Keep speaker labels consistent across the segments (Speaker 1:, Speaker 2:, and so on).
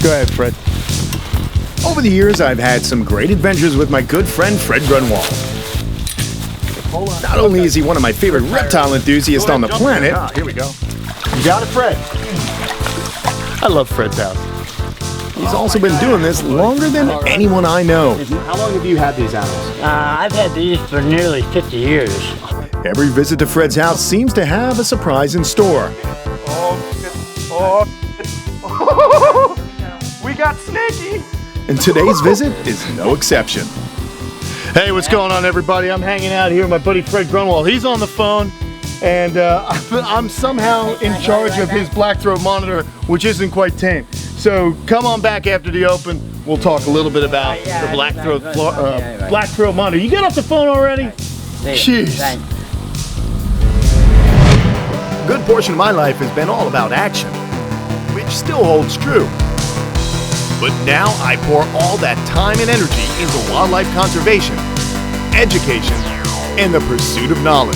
Speaker 1: Go ahead, Fred. Over the years, I've had some great adventures with my good friend Fred Grunwald. Not only is he one of my favorite reptile enthusiasts on the planet.
Speaker 2: Here we go. You got it, Fred. I love Fred's house.
Speaker 1: He's also been doing this longer than anyone I know.
Speaker 2: How long have you had these animals?
Speaker 3: I've had these for nearly 50 years.
Speaker 1: Every visit to Fred's house seems to have a surprise in store.
Speaker 2: We got Snaky!
Speaker 1: And today's visit is no exception.
Speaker 2: Hey, what's going on, everybody? I'm hanging out here with my buddy Fred Grunwald. He's on the phone, and I'm somehow in charge of his black-throat monitor, which isn't quite tame. So come on back after the open. We'll talk a little bit about the black-throat monitor. You get off the phone already? Jeez.
Speaker 1: A good portion of my life has been all about action, which still holds true. But now I pour all that time and energy into wildlife conservation, education, and the pursuit of knowledge.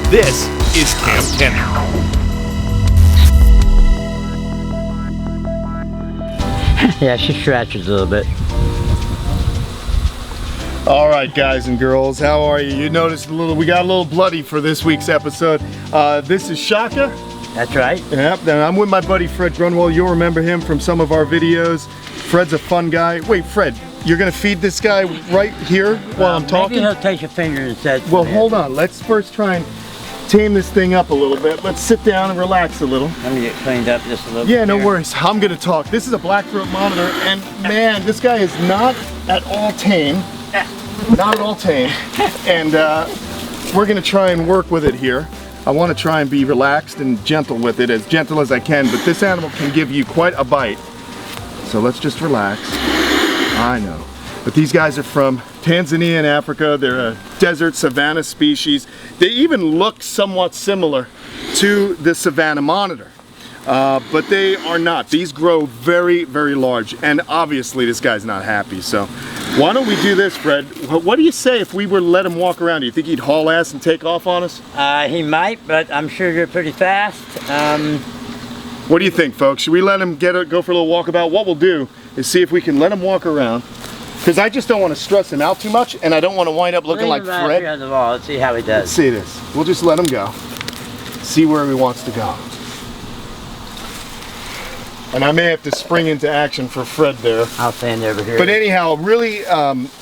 Speaker 1: This is Kamp Kenan.
Speaker 3: Yeah, she scratches a little bit.
Speaker 2: All right, guys and girls, how are you? You noticed we got a little bloody for this week's episode. This is Shaka.
Speaker 3: That's right.
Speaker 2: Yep, and I'm with my buddy Fred Grunwald. You'll remember him from some of our videos. Fred's a fun guy. Wait, Fred, you're gonna feed this guy right here while I'm talking?
Speaker 3: Maybe he'll take your finger and say.
Speaker 2: Well, hold on. Let's first try and tame this thing up a little bit. Let's sit down and relax a little.
Speaker 3: Let me get cleaned up just a little bit.
Speaker 2: Yeah, no worries. I'm gonna talk. This is a black-throat monitor, and man, this guy is not at all tame. Not at all tame. And we're gonna try and work with it here. I want to try and be relaxed and gentle with it, as gentle as I can, but this animal can give you quite a bite. So let's just relax. I know. But these guys are from Tanzania in Africa. They're a desert savanna species. They even look somewhat similar to the savanna monitor. But they are not. These grow very, very large. And obviously this guy's not happy. So why don't we do this, Fred? What do you say if we were to let him walk around? Do you think he'd haul ass and take off on us?
Speaker 3: He might, but I'm sure you're pretty fast.
Speaker 2: What do you think, folks? Should we let him go for a little walkabout? What we'll do is see if we can let him walk around. Because I just don't want to stress him out too much, and I don't want to wind up looking like Fred.
Speaker 3: On the wall. Let's see how he does.
Speaker 2: Let's see this. We'll just let him go. See where he wants to go. And I may have to spring into action for Fred there.
Speaker 3: I'll stand over here.
Speaker 2: But anyhow, really,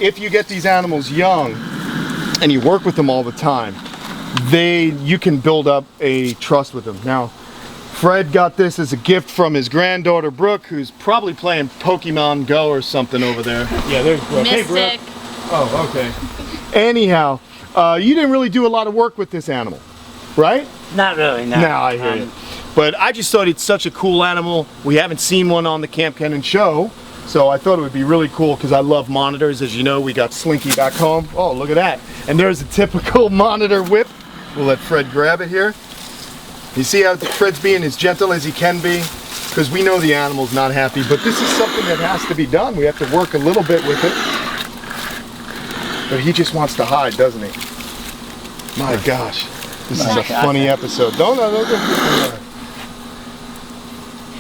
Speaker 2: if you get these animals young and you work with them all the time, you can build up a trust with them. Now, Fred got this as a gift from his granddaughter Brooke, who's probably playing Pokemon Go or something over there. Yeah, there's Brooke.
Speaker 4: Mystic.
Speaker 2: Hey, Brooke. Oh, okay. Anyhow, you didn't really do a lot of work with this animal, right?
Speaker 3: Not really, no.
Speaker 2: No, I hear you. But I just thought it's such a cool animal. We haven't seen one on the Kamp Kenan show, so I thought it would be really cool because I love monitors. As you know, we got Slinky back home. Oh, look at that. And there's a typical monitor whip. We'll let Fred grab it here. You see how Fred's being as gentle as he can be? Because we know the animal's not happy, but this is something that has to be done. We have to work a little bit with it. But he just wants to hide, doesn't he? My gosh. This is a funny episode. Don't.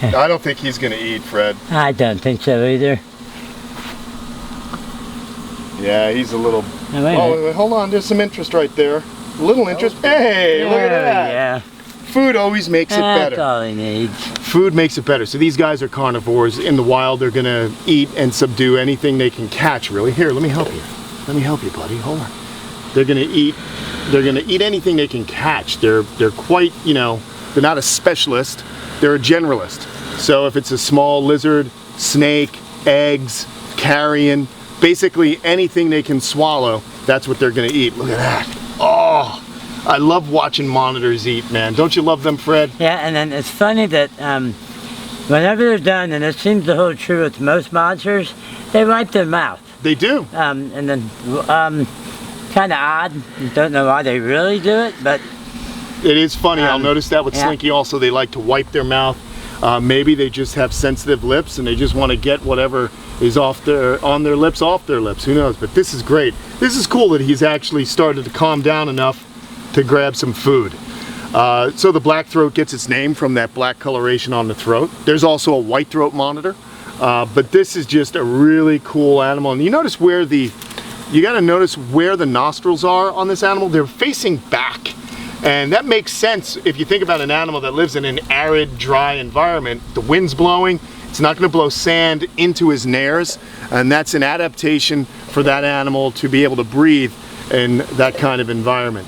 Speaker 2: I don't think he's gonna eat, Fred.
Speaker 3: I don't think so either.
Speaker 2: Yeah, he's a little.
Speaker 3: Oh,
Speaker 2: wait, hold on, there's some interest right there. A little interest. Hey, look at that.
Speaker 3: Yeah.
Speaker 2: Food always makes it better.
Speaker 3: That's all he needs.
Speaker 2: Food makes it better. So these guys are carnivores. In the wild, they're gonna eat and subdue anything they can catch. Really. Here, let me help you. Let me help you, buddy. Hold on. They're gonna eat anything they can catch. They're quite, they're not a specialist. They're a generalist. So if it's a small lizard, snake, eggs, carrion, basically anything they can swallow, that's what they're gonna eat. Look at that. Oh, I love watching monitors eat, man. Don't you love them, Fred?
Speaker 3: Yeah, and then it's funny that whenever they're done, and it seems to hold true with most monsters, they wipe their mouth.
Speaker 2: They do.
Speaker 3: And then kind of odd. Don't know why they really do it, but
Speaker 2: it is funny. I'll notice that with Slinky also. They like to wipe their mouth. Maybe they just have sensitive lips and they just want to get whatever is on their lips off their lips. Who knows? But this is great. This is cool that he's actually started to calm down enough to grab some food. So the black throat gets its name from that black coloration on the throat. There's also a white throat monitor. But this is just a really cool animal. And you notice where you gotta notice where the nostrils are on this animal. They're facing back. And that makes sense if you think about an animal that lives in an arid, dry environment. The wind's blowing, it's not gonna blow sand into his nares, and that's an adaptation for that animal to be able to breathe in that kind of environment.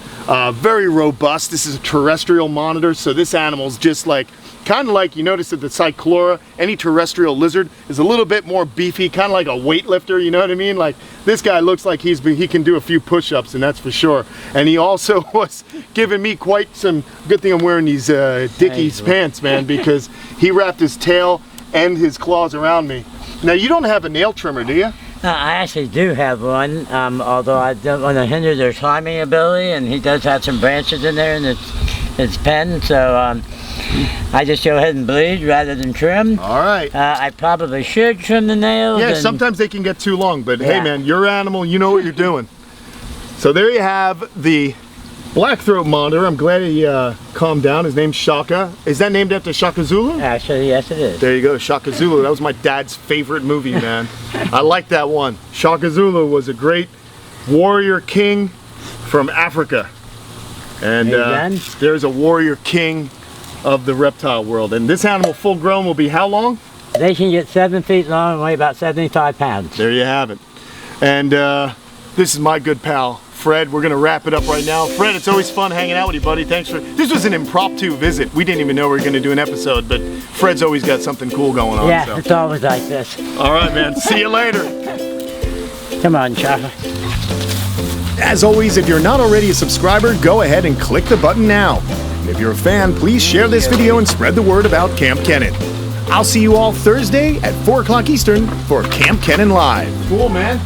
Speaker 2: Very robust. This is a terrestrial monitor, so this animal's just like, kind of like you notice that the cyclura, any terrestrial lizard, is a little bit more beefy, kind of like a weightlifter, you know what I mean? Like, this guy looks like he can do a few push-ups, and that's for sure. And he also was giving me quite some, good thing I'm wearing these Dickies pants, man, because he wrapped his tail and his claws around me. Now, you don't have a nail trimmer, do you?
Speaker 3: I actually do have one, although I don't want to hinder their climbing ability, and he does have some branches in there in his pen, so I just go ahead and bleed rather than trim.
Speaker 2: All right.
Speaker 3: I probably should trim the nails.
Speaker 2: Yeah, sometimes they can get too long, but hey man, your animal, you know what you're doing. So there you have the black throat monitor. I'm glad he calmed down. His name's Shaka. Is that named after Shaka Zulu?
Speaker 3: Actually, yes it is.
Speaker 2: There you go, Shaka Zulu. That was my dad's favorite movie, man. I like that one. Shaka Zulu was a great warrior king from Africa. And there's a warrior king of the reptile world. And this animal, full grown, will be how long?
Speaker 3: They can get 7 feet long and weigh about 75 pounds.
Speaker 2: There you have it. And this is my good pal, Fred. We're gonna wrap it up right now. Fred, it's always fun hanging out with you, buddy. Thanks for, this was an impromptu visit. We didn't even know we were gonna do an episode, but Fred's always got something cool going on.
Speaker 3: Yeah,
Speaker 2: so.
Speaker 3: it's always like this.
Speaker 2: All right, man, see you later.
Speaker 3: Come on, Chopper.
Speaker 1: As always, if you're not already a subscriber, go ahead and click the button now. And if you're a fan, please share this video and spread the word about Kamp Kenan. I'll see you all Thursday at 4 o'clock Eastern for Kamp Kenan Live.
Speaker 2: Cool, man.